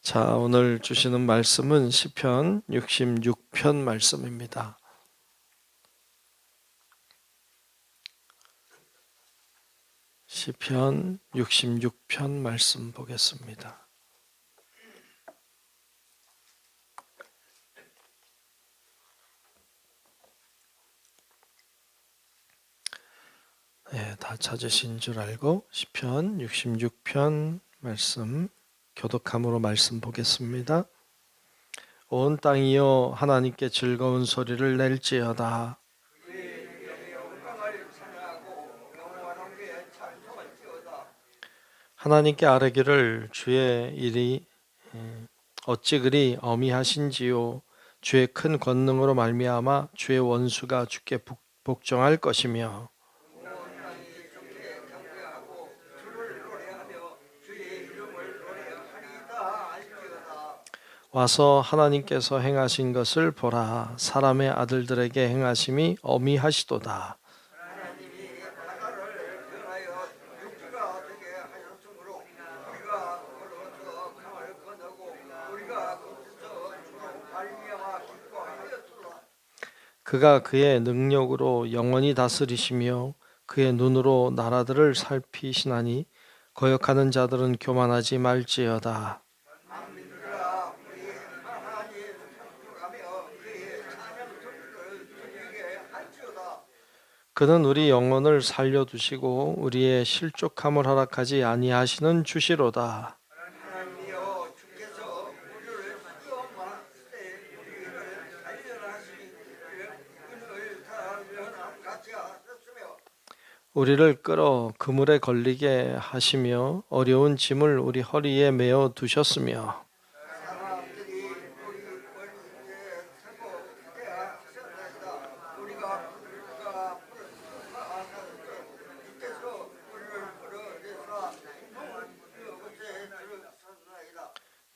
자, 오늘 주시는 말씀은 시편 66편 말씀입니다. 시편 66편 말씀 보겠습니다. 네, 다 찾으신 줄 알고 시편 66편 말씀 교독함으로 말씀 보겠습니다. 온 땅이여 하나님께 즐거운 소리를 낼지어다. 하나님께 아뢰기를 주의 일이 어찌 그리 어미하신지요. 주의 큰 권능으로 말미암아 주의 원수가 주께 복종할 것이며 와서 하나님께서 행하신 것을 보라. 사람의 아들들에게 행하심이 어미하시도다. 그가 그의 능력으로 영원히 다스리시며 그의 눈으로 나라들을 살피시나니 거역하는 자들은 교만하지 말지어다. 그는 우리 영혼을 살려두시고 우리의 실족함을 허락하지 아니하시는 주시로다. 우리를 끌어 그물에 걸리게 하시며 어려운 짐을 우리 허리에 메어 두셨으며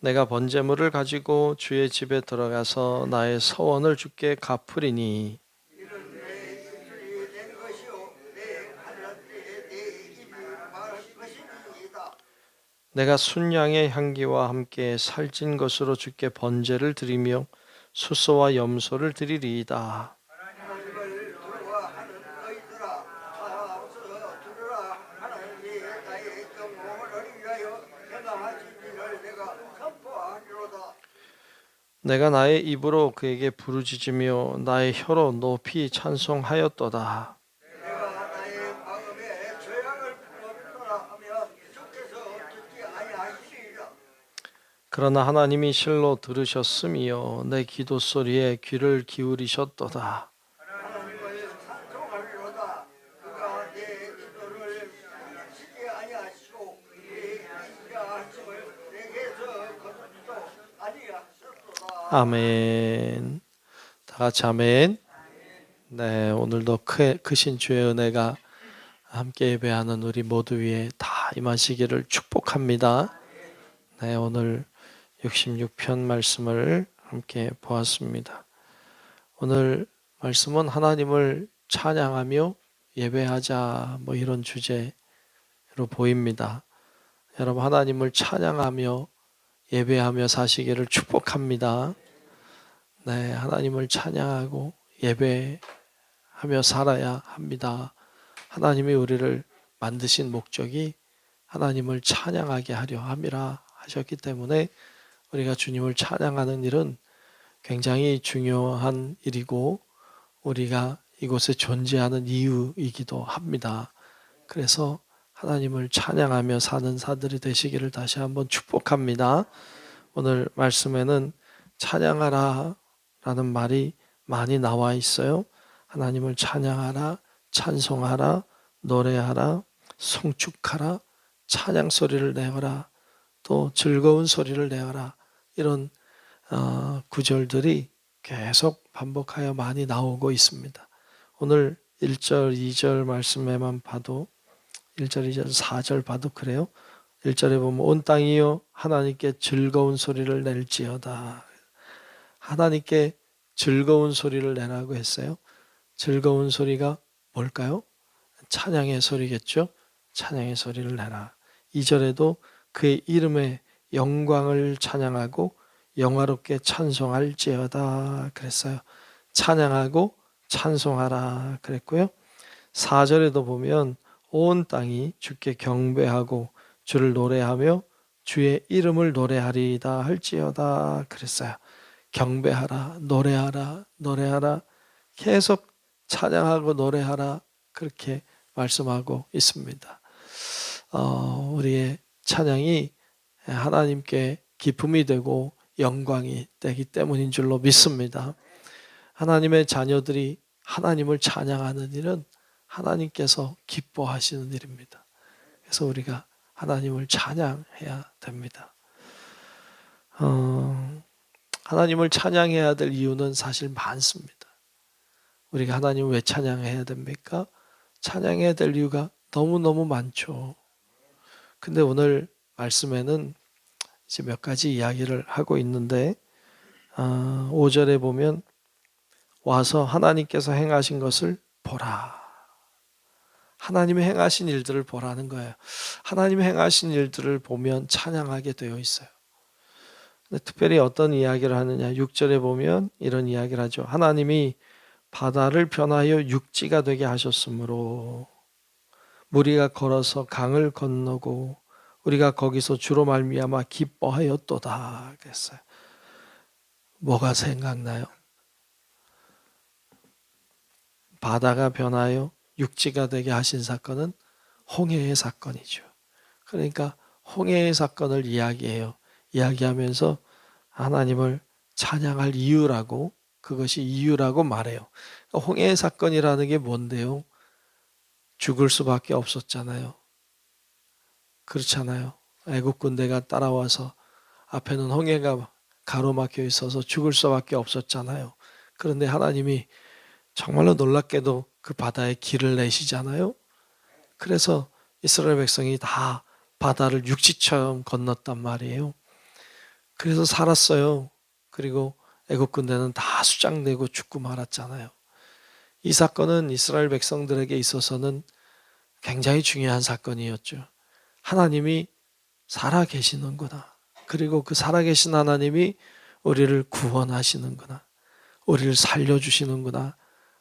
내가 번제물을 가지고 주의 집에 들어가서 나의 서원을 주께 갚으리니 내가 순양의 향기와 함께 살찐 것으로 주께 번제를 드리며 수소와 염소를 드리리이다. 내가 나의 입으로 그에게 부르짖으며 나의 혀로 높이 찬송하였도다. 그러나 하나님이 실로 들으셨으며 내 기도 소리에 귀를 기울이셨도다. 아멘. 다 같이 아멘. 네, 오늘도 크신 주의 은혜가 함께 예배하는 우리 모두 위에 다 임하시기를 축복합니다. 네, 오늘 66편 말씀을 함께 보았습니다. 오늘 말씀은 하나님을 찬양하며 예배하자 이런 주제로 보입니다. 여러분, 하나님을 찬양하며 예배하며 사시기를 축복합니다. 네, 하나님을 찬양하고 예배하며 살아야 합니다. 하나님이 우리를 만드신 목적이 하나님을 찬양하게 하려 함이라 하셨기 때문에 우리가 주님을 찬양하는 일은 굉장히 중요한 일이고 우리가 이곳에 존재하는 이유이기도 합니다. 그래서 하나님을 찬양하며 사는 사들이 되시기를 다시 한번 축복합니다. 오늘 말씀에는 찬양하라 라는 말이 많이 나와 있어요. 하나님을 찬양하라, 찬송하라, 노래하라, 송축하라, 찬양 소리를 내어라, 또 즐거운 소리를 내어라, 이런 구절들이 계속 반복하여 많이 나오고 있습니다. 오늘 1절, 2절 말씀에만 봐도 1절, 2절, 4절 봐도 그래요. 1절에 보면 온 땅이여 하나님께 즐거운 소리를 낼지어다. 하나님께 즐거운 소리를 내라고 했어요. 즐거운 소리가 뭘까요? 찬양의 소리겠죠. 찬양의 소리를 내라. 2절에도 그의 이름에 영광을 찬양하고 영화롭게 찬송할지어다 그랬어요. 찬양하고 찬송하라 그랬고요. 4절에도 보면 온 땅이 주께 경배하고 주를 노래하며 주의 이름을 노래하리이다 할지어다 그랬어요. 경배하라, 노래하라, 노래하라, 계속 찬양하고 노래하라 그렇게 말씀하고 있습니다. 우리의 찬양이 하나님께 기쁨이 되고 영광이 되기 때문인 줄로 믿습니다. 하나님의 자녀들이 하나님을 찬양하는 일은 하나님께서 기뻐하시는 일입니다. 그래서 우리가 하나님을 찬양해야 됩니다. 하나님을 찬양해야 될 이유는 사실 많습니다. 우리가 하나님을 왜 찬양해야 됩니까? 찬양해야 될 이유가 너무너무 많죠. 근데 오늘 말씀에는 이제 몇 가지 이야기를 하고 있는데 5절에 보면 와서 하나님께서 행하신 것을 보라. 하나님이 행하신 일들을 보라는 거예요. 하나님이 행하신 일들을 보면 찬양하게 되어 있어요. 근데 특별히 어떤 이야기를 하느냐, 6절에 보면 이런 이야기를 하죠. 하나님이 바다를 변하여 육지가 되게 하셨으므로 무리가 걸어서 강을 건너고 우리가 거기서 주로 말미암아 기뻐하였도다 그랬어요. 뭐가 생각나요? 바다가 변하여 육지가 되게 하신 사건은 홍해의 사건이죠. 그러니까 홍해의 사건을 이야기해요. 이야기하면서 하나님을 찬양할 이유라고, 그것이 이유라고 말해요. 홍해의 사건이라는 게 뭔데요? 죽을 수밖에 없었잖아요. 그렇잖아요. 애국 군대가 따라와서 앞에는 홍해가 가로막혀 있어서 죽을 수밖에 없었잖아요. 그런데 하나님이 정말로 놀랍게도 그 바다에 길을 내시잖아요. 그래서 이스라엘 백성이 다 바다를 육지처럼 건넜단 말이에요. 그래서 살았어요. 그리고 애국 군대는 다 수장되고 죽고 말았잖아요. 이 사건은 이스라엘 백성들에게 있어서는 굉장히 중요한 사건이었죠. 하나님이 살아계시는구나. 그리고 그 살아계신 하나님이 우리를 구원하시는구나. 우리를 살려주시는구나.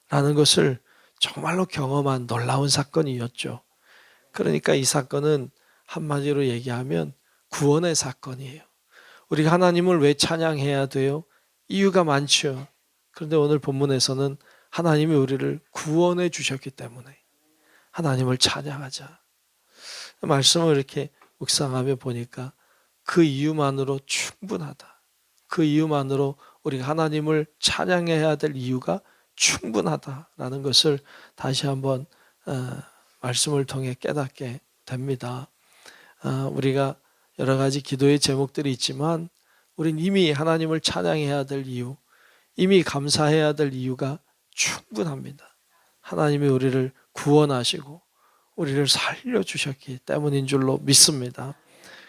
라는 것을 정말로 경험한 놀라운 사건이었죠. 그러니까 이 사건은 한마디로 얘기하면 구원의 사건이에요. 우리가 하나님을 왜 찬양해야 돼요? 이유가 많죠. 그런데 오늘 본문에서는 하나님이 우리를 구원해 주셨기 때문에 하나님을 찬양하자. 말씀을 이렇게 묵상하며 보니까 그 이유만으로 충분하다. 그 이유만으로 우리가 하나님을 찬양해야 될 이유가 충분하다라는 것을 다시 한번 말씀을 통해 깨닫게 됩니다. 우리가 여러 가지 기도의 제목들이 있지만 우린 이미 하나님을 찬양해야 될 이유, 이미 감사해야 될 이유가 충분합니다. 하나님이 우리를 구원하시고 우리를 살려주셨기 때문인 줄로 믿습니다.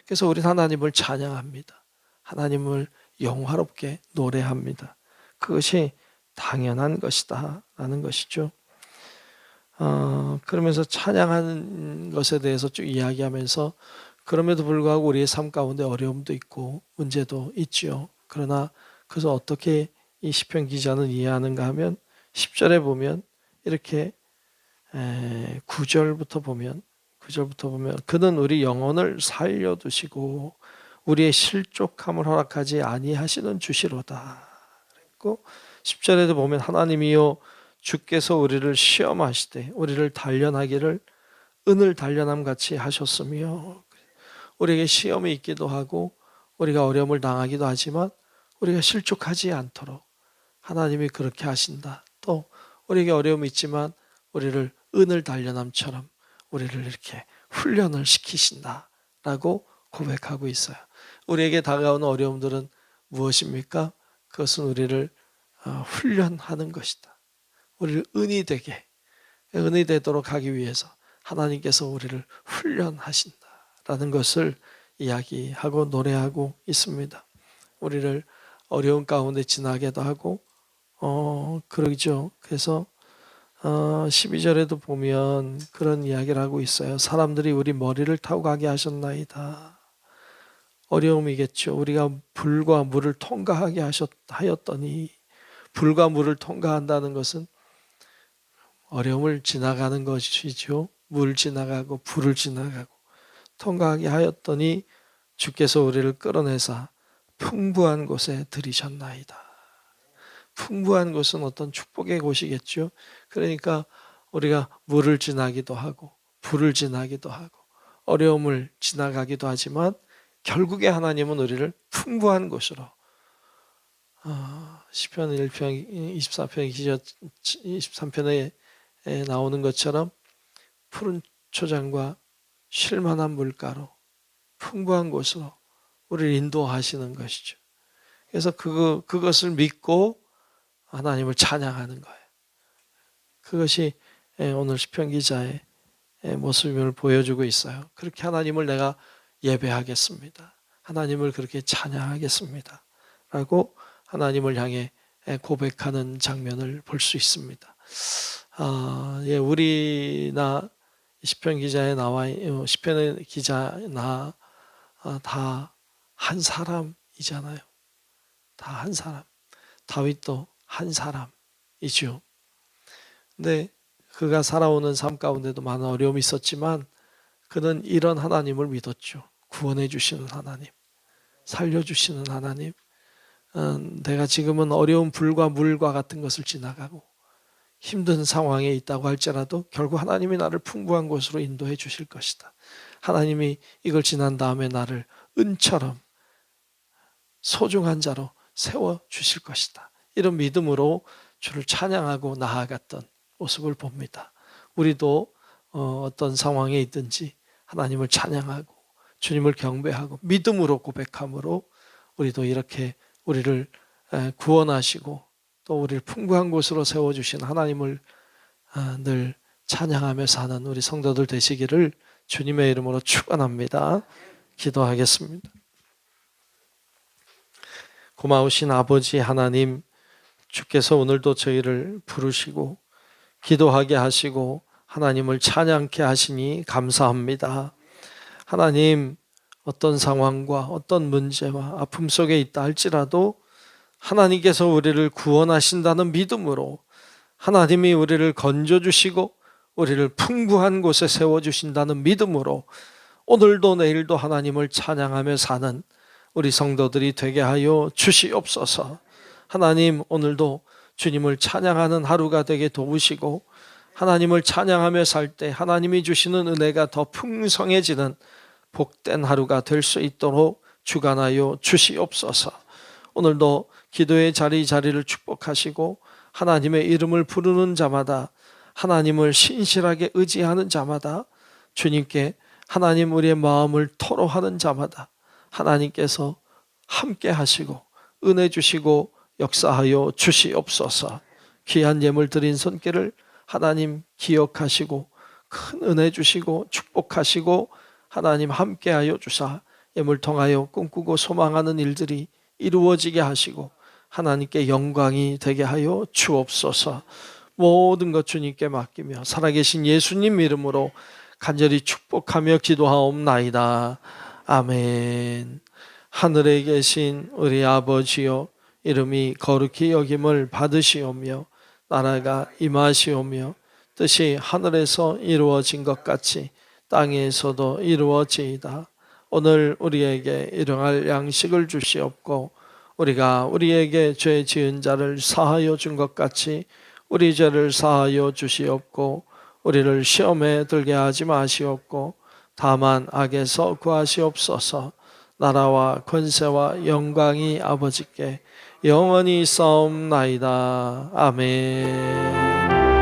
그래서 우리는 하나님을 찬양합니다. 하나님을 영화롭게 노래합니다. 그것이 당연한 것이다 라는 것이죠. 그러면서 찬양하는 것에 대해서 쭉 이야기하면서 그럼에도 불구하고 우리의 삶 가운데 어려움도 있고 문제도 있죠. 그러나 그래서 어떻게 이 시편 기자는 이해하는가 하면 10절에 보면 이렇게 9절부터 보면 그는 우리 영혼을 살려두시고 우리의 실족함을 허락하지 아니하시는 주시로다. 그랬고 10절에도 보면 하나님이여 주께서 우리를 시험하시되 우리를 단련하기를 은을 단련함 같이 하셨으며 우리에게 시험이 있기도 하고 우리가 어려움을 당하기도 하지만 우리가 실족하지 않도록 하나님이 그렇게 하신다. 또 우리에게 어려움이 있지만 우리를 은을 단련함처럼 우리를 이렇게 훈련을 시키신다라고 고백하고 있어요. 우리에게 다가오는 어려움들은 무엇입니까? 그것은 우리를 훈련하는 것이다. 우리를 은이 되도록 하기 위해서 하나님께서 우리를 훈련하신다라는 것을 이야기하고 노래하고 있습니다. 우리를 어려운 가운데 지나게도 하고 그러죠. 그래서 12절에도 보면 그런 이야기를 하고 있어요. 사람들이 우리 머리를 타고 가게 하셨나이다. 어려움이겠죠. 우리가 불과 물을 통과하게 하였더니, 불과 물을 통과한다는 것은 어려움을 지나가는 것이죠. 물 지나가고 불을 지나가고 통과하게 하였더니 주께서 우리를 끌어내사 풍부한 곳에 들이셨나이다. 풍부한 곳은 어떤 축복의 곳이겠죠. 그러니까 우리가 물을 지나기도 하고 불을 지나기도 하고 어려움을 지나가기도 하지만 결국에 하나님은 우리를 풍부한 곳으로, 시편 1편 24편 23편에 나오는 것처럼 푸른 초장과 쉴만한 물가로 풍부한 곳으로 우리를 인도하시는 것이죠. 그래서 그것을 믿고 하나님을 찬양하는 거예요. 그것이 오늘 시편 기자의 모습을 보여주고 있어요. 그렇게 하나님을 내가 예배하겠습니다. 하나님을 그렇게 찬양하겠습니다. 라고 하나님을 향해 고백하는 장면을 볼 수 있습니다. 우리나 시편 기자에 나와 시편의 기자나 다 한 사람이잖아요. 다 한 사람. 다윗도 한 사람이죠. 근데 그가 살아오는 삶 가운데도 많은 어려움이 있었지만 그는 이런 하나님을 믿었죠. 구원해 주시는 하나님, 살려주시는 하나님. 내가 지금은 어려운 불과 물과 같은 것을 지나가고 힘든 상황에 있다고 할지라도 결국 하나님이 나를 풍부한 곳으로 인도해 주실 것이다. 하나님이 이걸 지난 다음에 나를 은처럼 소중한 자로 세워주실 것이다. 이런 믿음으로 주를 찬양하고 나아갔던 모습을 봅니다. 우리도 어떤 상황에 있든지 하나님을 찬양하고 주님을 경배하고 믿음으로 고백함으로 우리도 이렇게 우리를 구원하시고 또 우리를 풍부한 곳으로 세워주신 하나님을 늘 찬양하며 사는 우리 성도들 되시기를 주님의 이름으로 축원합니다. 기도하겠습니다. 고마우신 아버지 하나님, 주께서 오늘도 저희를 부르시고 기도하게 하시고 하나님을 찬양케 하시니 감사합니다. 하나님, 어떤 상황과 어떤 문제와 아픔 속에 있다 할지라도 하나님께서 우리를 구원하신다는 믿음으로 하나님이 우리를 건져주시고 우리를 풍부한 곳에 세워주신다는 믿음으로 오늘도 내일도 하나님을 찬양하며 사는 우리 성도들이 되게 하여 주시옵소서. 하나님, 오늘도 주님을 찬양하는 하루가 되게 도우시고 하나님을 찬양하며 살 때 하나님이 주시는 은혜가 더 풍성해지는 복된 하루가 될 수 있도록 주관하여 주시옵소서. 오늘도 기도의 자리를 축복하시고 하나님의 이름을 부르는 자마다, 하나님을 신실하게 의지하는 자마다, 주님께 하나님 우리의 마음을 토로하는 자마다 하나님께서 함께 하시고 은혜 주시고 역사하여 주시옵소서. 귀한 예물 드린 손길을 하나님 기억하시고 큰 은혜 주시고 축복하시고 하나님 함께하여 주사 예물 통하여 꿈꾸고 소망하는 일들이 이루어지게 하시고 하나님께 영광이 되게 하여 주옵소서. 모든 것 주님께 맡기며 살아계신 예수님 이름으로 간절히 축복하며 기도하옵나이다. 아멘. 하늘에 계신 우리 아버지여, 이름이 거룩히 여김을 받으시오며 나라가 임하시오며 뜻이 하늘에서 이루어진 것 같이 땅에서도 이루어지이다. 오늘 우리에게 일용할 양식을 주시옵고 우리가 우리에게 죄 지은 자를 사하여 준 것 같이 우리 죄를 사하여 주시옵고 우리를 시험에 들게 하지 마시옵고 다만 악에서 구하시옵소서. 나라와 권세와 영광이 아버지께 영원히 있사옵나이다. 아멘.